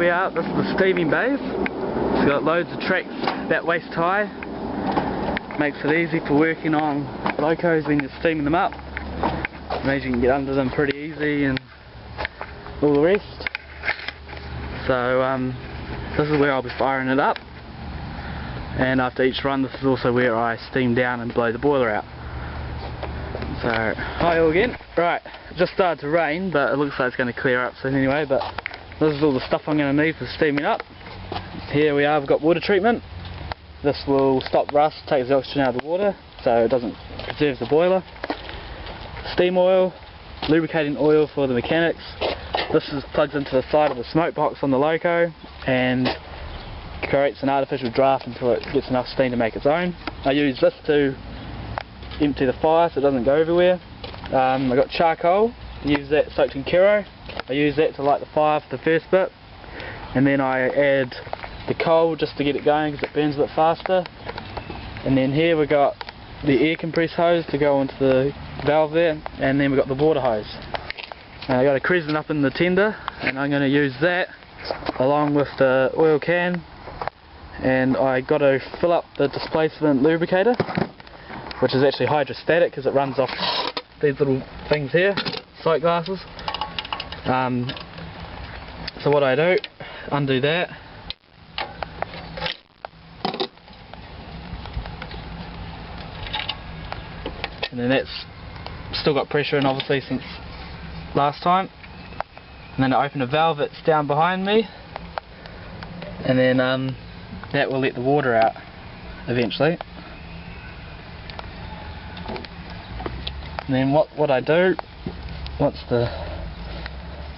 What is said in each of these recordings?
we are, this is the steaming bays. It's got loads of tracks about waist high. Makes it easy for working on locos when you're steaming them up. Means you can get under them pretty easy and all the rest. So this is where I'll be firing it up. And after each run, this is also where I steam down and blow the boiler out. So, hi all again. Right, it just started to rain, but it looks like it's going to clear up soon anyway. But this is all the stuff I'm going to need for steaming up. Here we are, we've got water treatment. This will stop rust, takes the oxygen out of the water, so it doesn't preserve the boiler. Steam oil, lubricating oil for the mechanics. This is plugs into the side of the smoke box on the loco and creates an artificial draft until it gets enough steam to make its own. I use this to empty the fire so it doesn't go everywhere. I got charcoal, I use that soaked in Kero. I use that to light the fire for the first bit, and then I add the coal just to get it going because it burns a bit faster. And then here we got the air compress hose to go into the valve there, and then we got the water hose. I got a crescent up in the tender, and I'm going to use that along with the oil can, and I got to fill up the displacement lubricator, which is actually hydrostatic because it runs off these little things here, sight glasses. So what I do, undo that, and then that's still got pressure in obviously since last time, and then I open a valve that's down behind me, and then that will let the water out eventually. And then what I do, once the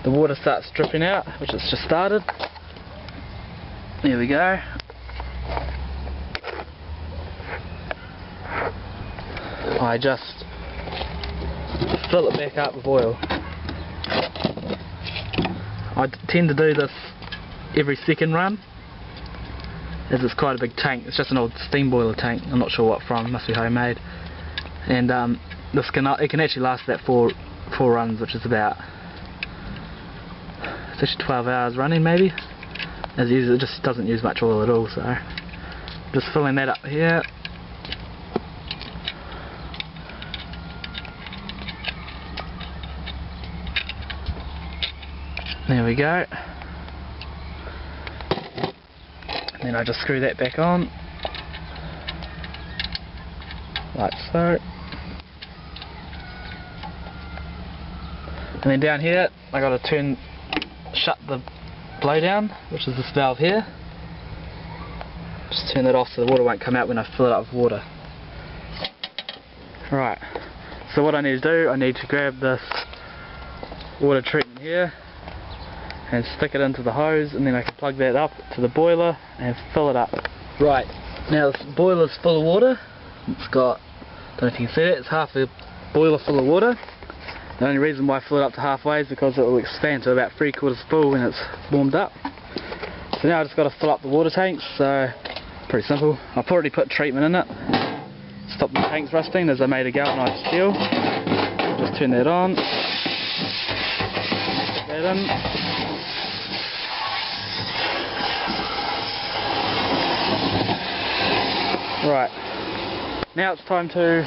water starts dripping out, which it's just started, there we go, I just fill it back up with oil. I tend to do this every second run, as it's quite a big tank. It's just an old steam boiler tank, I'm not sure what from, must be homemade. And it can actually last about four runs, which is about, it's actually 12 hours running maybe. As usual, it just doesn't use much oil at all, so just filling that up here. There we go. And then I just screw that back on, like so. And then down here, I got to shut the blow down, which is this valve here. Just turn that off so the water won't come out when I fill it up with water. Right, so what I need to do, I need to grab this water treatment here and stick it into the hose, and then I can plug that up to the boiler and fill it up. Right, now this boiler's full of water. It's got, don't know if you can see it, it's half a boiler full of water. The only reason why I fill it up to halfway is because it will expand to about 3/4 full when it's warmed up. So now I just got to fill up the water tanks, so pretty simple. I've already put treatment in it, stop the tanks rusting as I made a galvanised steel. Just turn that on, put that in. Right, now it's time to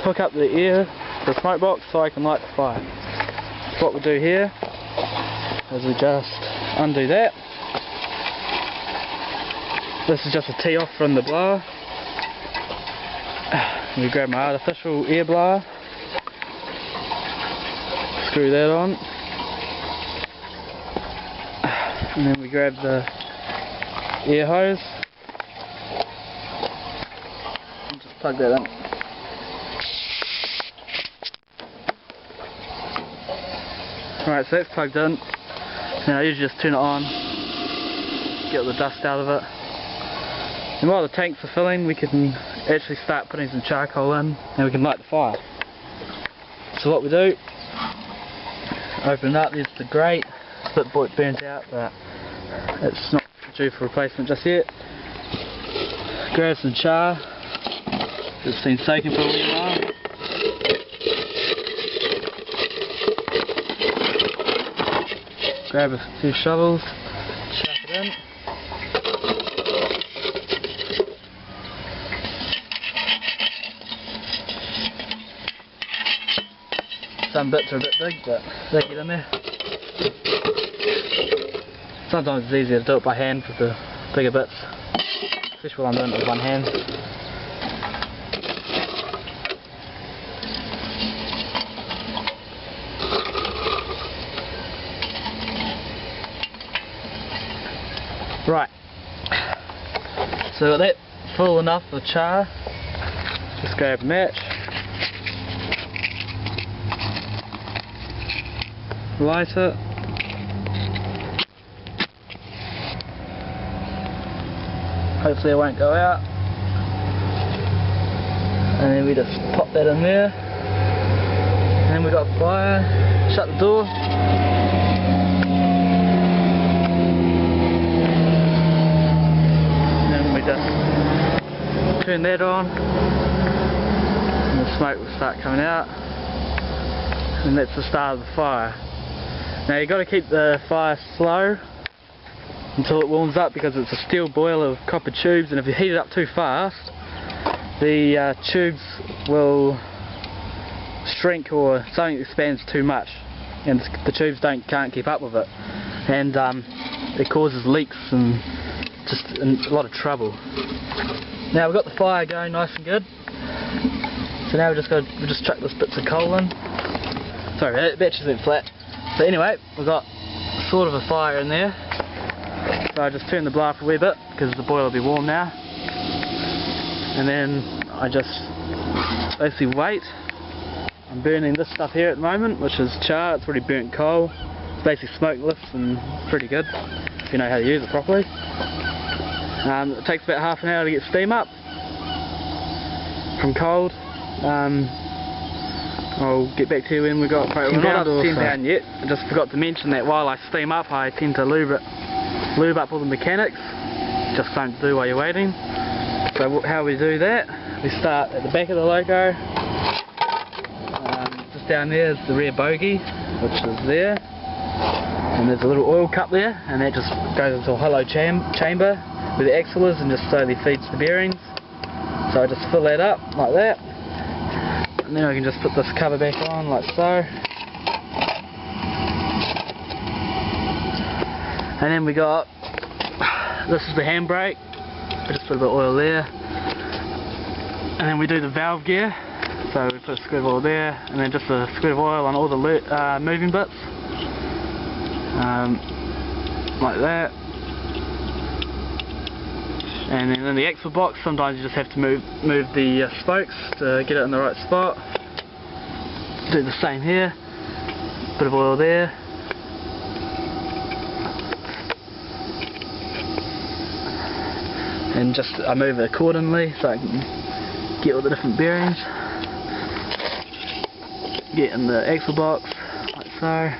hook up the air to the smoke box so I can light the fire. So what we do here is we just undo that. This is just a tee off from the blower. We grab my artificial air blower, screw that on, and then we grab the air hose and just plug that in. Right, so that's plugged in. Now I usually just turn it on, get all the dust out of it. And while the tanks are filling, we can actually start putting some charcoal in and we can light the fire. So what we do, open it up, there's the grate, it's a bit burnt out, but it's not due for replacement just yet. Grab some char, it's been soaking for a wee while. Grab a few shovels, chuck it in. Some bits are a bit big, but they get in there. Sometimes it's easier to do it by hand with the bigger bits, especially when I'm doing it with one hand. Right, so got that full enough for char. Just grab a match, light it, hopefully it won't go out, and then we just pop that in there, and then we got fire, shut the door. Just turn that on and the smoke will start coming out, and that's the start of the fire. Now you've got to keep the fire slow until it warms up, because it's a steel boiler with copper tubes, and if you heat it up too fast the tubes will shrink, or something expands too much and the tubes can't keep up with it, and it causes leaks and just a lot of trouble. Now we've got the fire going nice and good, so now we'll just chuck this bits of coal in. Sorry, that battery's went flat. So anyway, we've got sort of a fire in there, so I just turn the blower up a wee bit because the boiler will be warm now, and then I just basically wait. I'm burning this stuff here at the moment, which is char. It's already burnt coal. It's basically smokeless and pretty good if you know how to use it properly. It takes about half an hour to get steam up from cold. I'll get back to you when we're not up to 10 pound yet. I just forgot to mention that while I steam up I tend to lube up all the mechanics, just something to do while you're waiting. So how we do that, we start at the back of the loco. Just down there is the rear bogie, which is there, and there's a little oil cup there, and that just goes into a hollow chamber where the axle is and just slowly feeds the bearings. So I just fill that up like that, and then I can just put this cover back on like so, and then we got, this is the handbrake. I just put a bit of oil there, and then we do the valve gear. So we put a squirt of oil there, and then just a squirt of oil on all the moving bits, like that. And then in the axle box, sometimes you just have to move the spokes to get it in the right spot. Do the same here, bit of oil there. And just I move it accordingly so I can get all the different bearings. Get in the axle box, like so.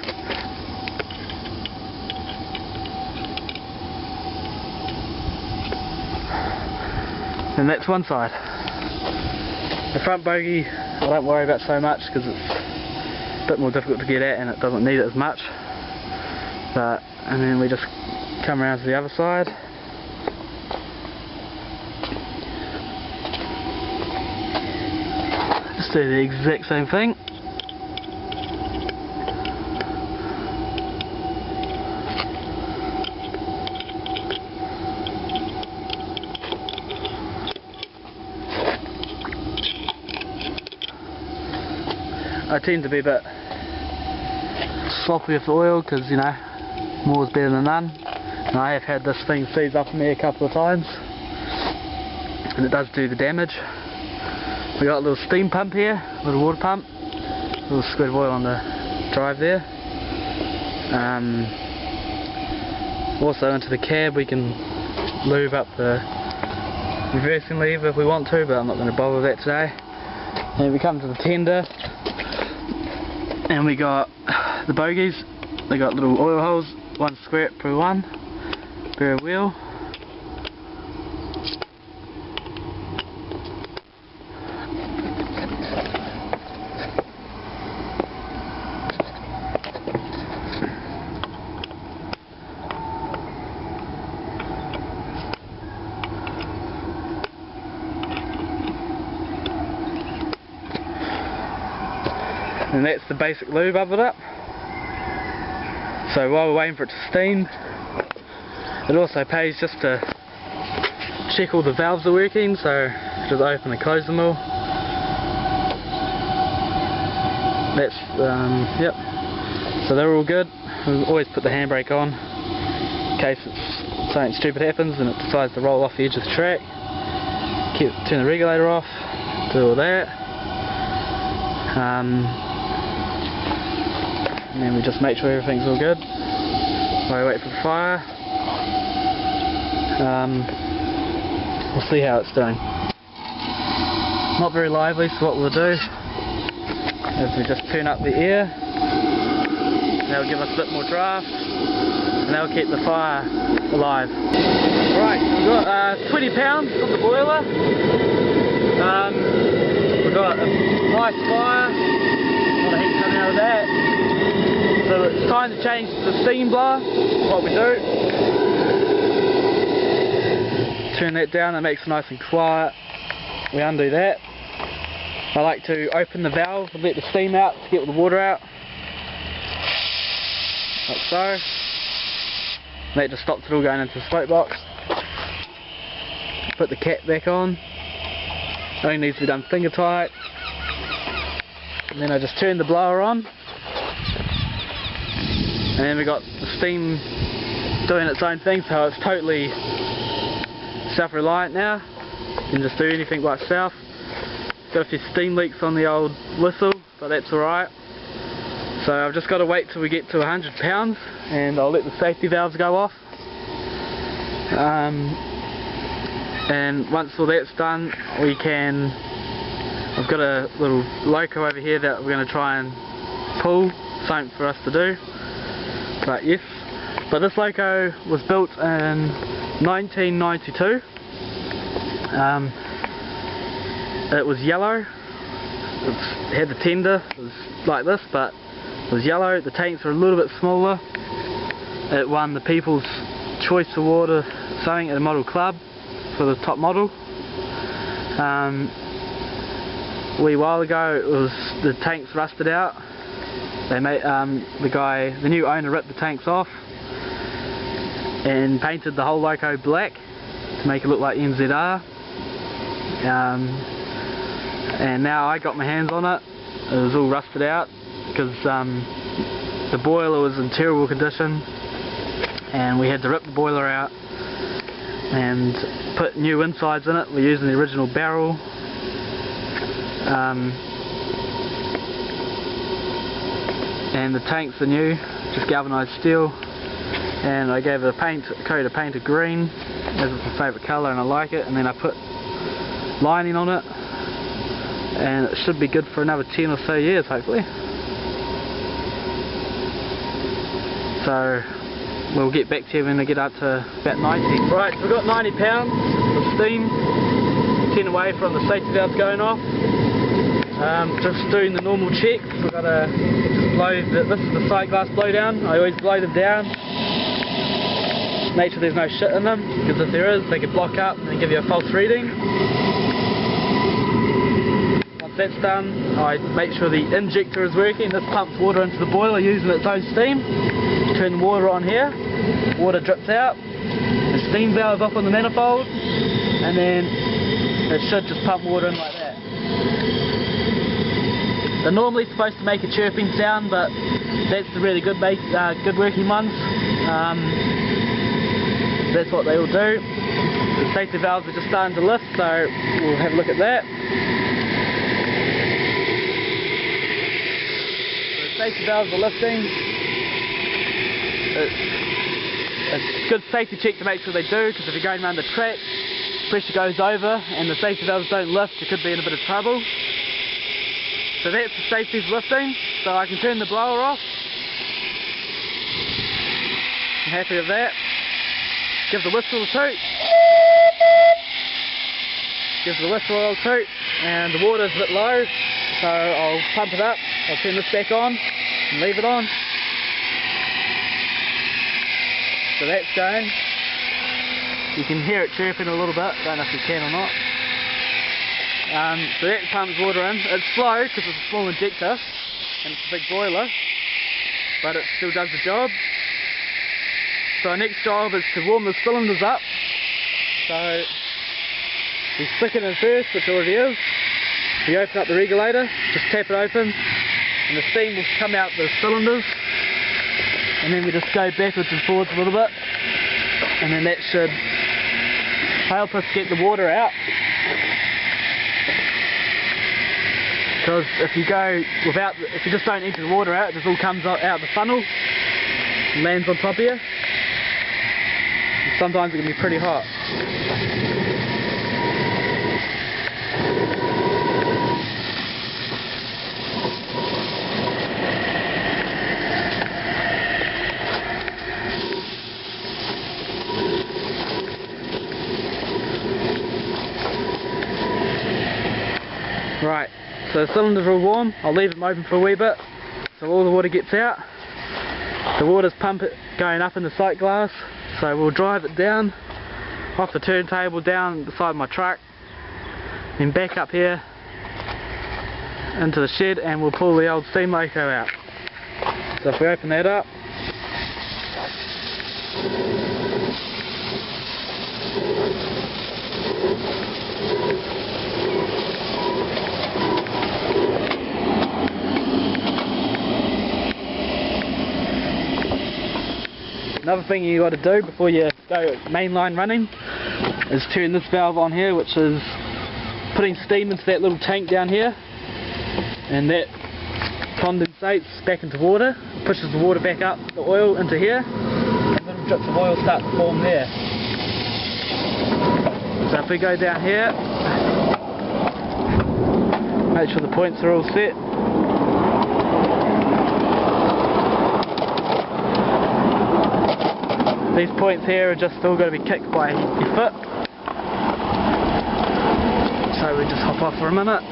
And that's one side. The front bogie I don't worry about so much because it's a bit more difficult to get at and it doesn't need it as much. And then we just come around to the other side. Just do the exact same thing. I tend to be a bit sloppy with the oil because, you know, more is better than none. And I have had this thing seize up on me a couple of times, and it does do the damage. We got a little steam pump here, a little water pump, a little squirt of oil on the drive there. Also into the cab we can lube up the reversing lever if we want to, but I'm not going to bother with that today. And we come to the tender, and we got the bogies. They got little oil holes, one squirt per one, per wheel. and that's the basic lube I've got up. So while we're waiting for it to steam, it also pays just to check all the valves are working, so just open and close them all. That's, yep, so they're all good. We always put the handbrake on in case something stupid happens and it decides to roll off the edge of the track. Turn the regulator off, do all that. And then we just make sure everything's all good while we wait for the fire. We'll see how it's doing. Not very lively, so what we'll do is we just turn up the air. That'll give us a bit more draft, and that'll keep the fire alive. Right, we've got 20 pounds on the boiler. We've got a nice fire, a lot of heat coming out of that. So it's time to change to the steam blower. What we do, turn that down, that makes it nice and quiet. We undo that. I like to open the valve and let the steam out to get all the water out. Like so. And that just stops it all going into the float box. Put the cap back on. Only needs to be done finger tight. And then I just turn the blower on. And then we got the steam doing its own thing, so it's totally self-reliant now. You can just do anything by itself. Got a few steam leaks on the old whistle, but that's alright. So I've just got to wait till we get to 100 pounds and I'll let the safety valves go off. And once all that's done, we can, I've got a little loco over here that we're going to try and pull, something for us to do. But yes, but this loco was built in 1992. It was yellow. It had the tender. It was like this, but it was yellow. The tanks were a little bit smaller. It won the People's Choice Award or something at the Model Club for the top model. A wee while ago, it was the tanks rusted out. They made the new owner ripped the tanks off and painted the whole loco black to make it look like NZR. And now I got my hands on it. It was all rusted out because the boiler was in terrible condition, and we had to rip the boiler out and put new insides in it. We're using the original barrel. And the tanks are new, just galvanised steel, and I gave it a coat of paint of green as it's my favourite colour and I like it, and then I put lining on it, and it should be good for another 10 or so years hopefully. So we'll get back to you when I get up to about 90. Right, so we've got 90 pounds of steam, 10 away from the safety valves going off. Just doing the normal checks. We've got to blow, this is the side glass blow down. I always blow them down. Make sure there's no shit in them, because if there is, they could block up and give you a false reading. Once that's done, I make sure the injector is working. This pumps water into the boiler using its own steam. Turn the water on here, water drips out, the steam valve up on the manifold, and then it should just pump water in like that. They're normally supposed to make a chirping sound, but that's the really good working ones. That's what they will do. The safety valves are just starting to lift, so we'll have a look at that. The safety valves are lifting. It's a good safety check to make sure they do, because if you're going around the track, pressure goes over and the safety valves don't lift, you could be in a bit of trouble. So that's the safety's lifting, so I can turn the blower off. I'm happy with that. Give the whistle a toot. Give the whistle a little toot, and the water's a bit low, so I'll pump it up. I'll turn this back on and leave it on. So that's going. You can hear it chirping a little bit, don't know if you can or not. So that pumps water in. It's slow because it's a small injector, and it's a big boiler, but it still does the job. So our next job is to warm the cylinders up. So we stick it in first, which already is. We open up the regulator, just tap it open, and the steam will come out the cylinders, and then we just go backwards and forwards a little bit, and then that should help us get the water out. Because if you go without, if you just don't empty the water out, it just all comes out the funnel and lands on top of you. And sometimes it can be pretty hot. Right, so the cylinders are all warm. I'll leave them open for a wee bit so all the water gets out. The water's going up in the sight glass, so we'll drive it down off the turntable down the side of my truck, then back up here into the shed, and we'll pull the old steam loco out. So if we open that up, another thing you got to do before you go mainline running is turn this valve on here, which is putting steam into that little tank down here, and that condensates back into water, pushes the water back up the oil into here, and little drips of oil start to form there. So if we go down here, make sure the points are all set. These points here are just still got to be kicked by your foot. So we just hop off for a minute.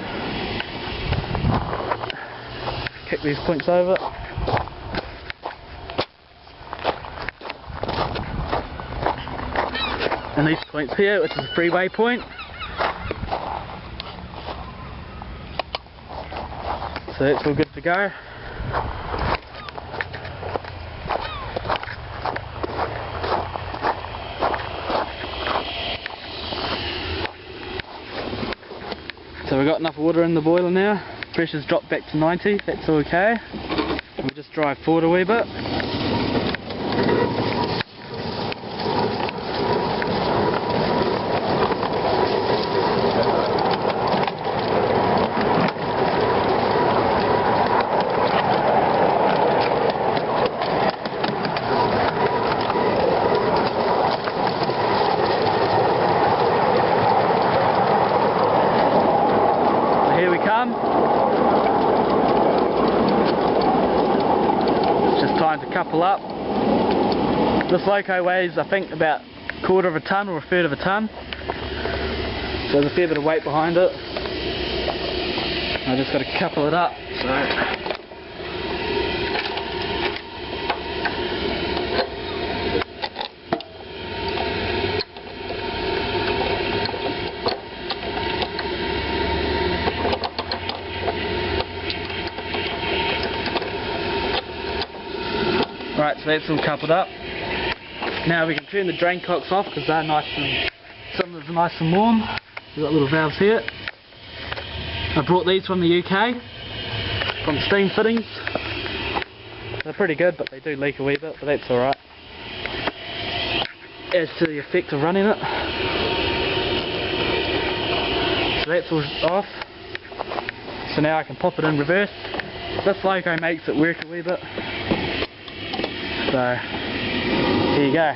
Kick these points over. And these points here, which is a freeway point. So that's all good to go. So we've got enough water in the boiler now, pressure's dropped back to 90, that's all okay. We'll just drive forward a wee bit. It's just time to couple up. This loco weighs, I think, about a quarter of a tonne or a third of a tonne, so there's a fair bit of weight behind it. I just got to couple it up. Right, so that's all coupled up. Now we can turn the drain cocks off because they're nice and cylinders are nice and warm. We've got little valves here. I brought these from the UK, from Steam Fittings. They're pretty good, but they do leak a wee bit, but that's alright. Adds to the effect of running it. So that's all off. So now I can pop it in reverse. This loco makes it work a wee bit. So, here you go.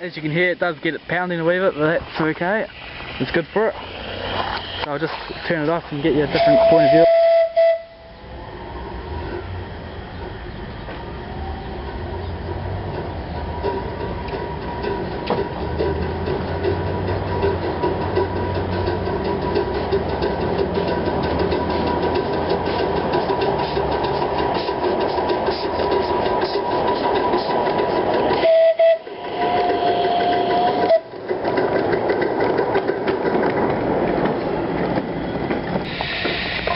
As you can hear, it does get it pounding a wee bit, but that's okay. It's good for it. So I'll just turn it off and get you a different point of view.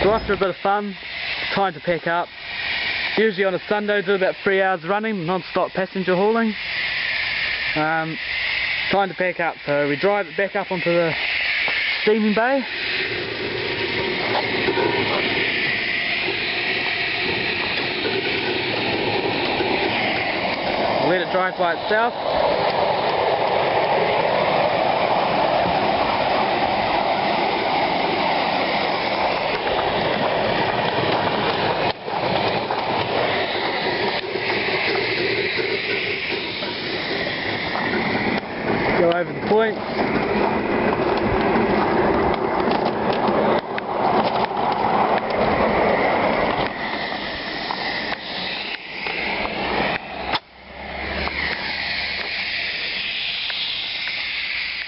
So after a bit of fun, time to pack up. Usually on a Sunday do about 3 hours running, non-stop passenger hauling. Time to pack up, so we drive it back up onto the steaming bay. Let it dry by itself. Go over the point.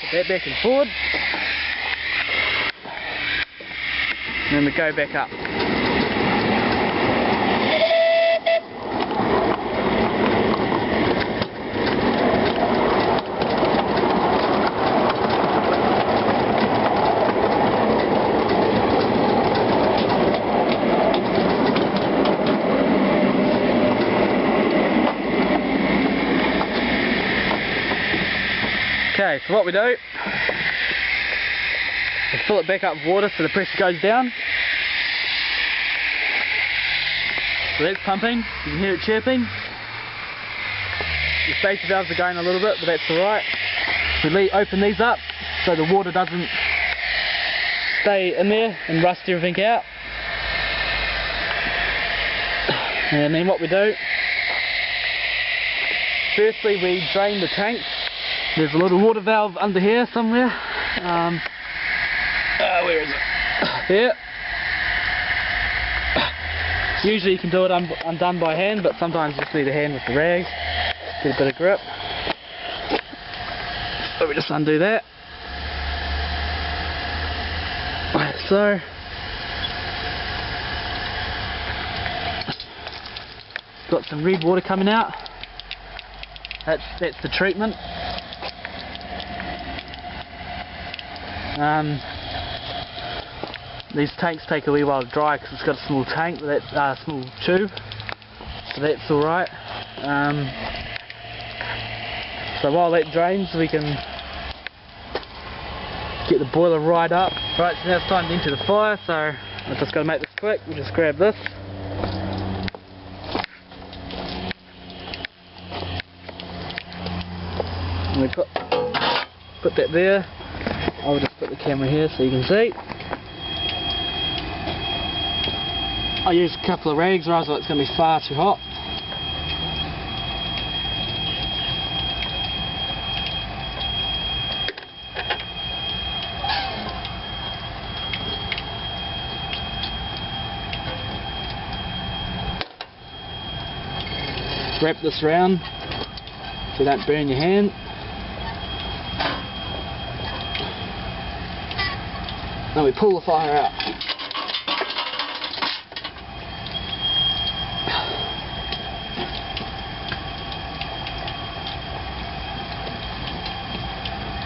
Put that back and forward. And then we go back up. Okay, so what we do is fill it back up with water so the pressure goes down. So that's pumping, you can hear it chirping. The safety valves are going a little bit, but that's alright. We open these up so the water doesn't stay in there and rust everything out. And then what we do, firstly we drain the tanks. There's a little water valve under here somewhere. Where is it? There. Usually you can do it undone by hand, but sometimes you just need a hand with the rag. Get a bit of grip. So we just undo that. Like so. Got some red water coming out. That's the treatment. These tanks take a wee while to dry because it's got a small tank, small tube, so that's alright. So while that drains we can get the boiler right up. Right, so now it's time to enter the fire, so I've just got to make this quick. We'll just grab this. And we put that there. I'll just put the camera here so you can see. I use a couple of rags or else it's going to be far too hot. Wrap this round so you don't burn your hand. Then we pull the fire out.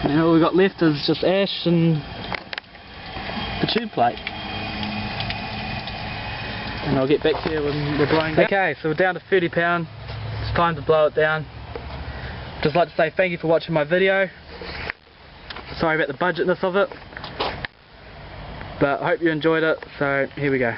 And all we've got left is just ash and the tube plate. And I'll get back to you when we're blowing down. Okay, so we're down to 30 pound. It's time to blow it down. Just like to say thank you for watching my video. Sorry about the budgetness of it, but I hope you enjoyed it, so here we go.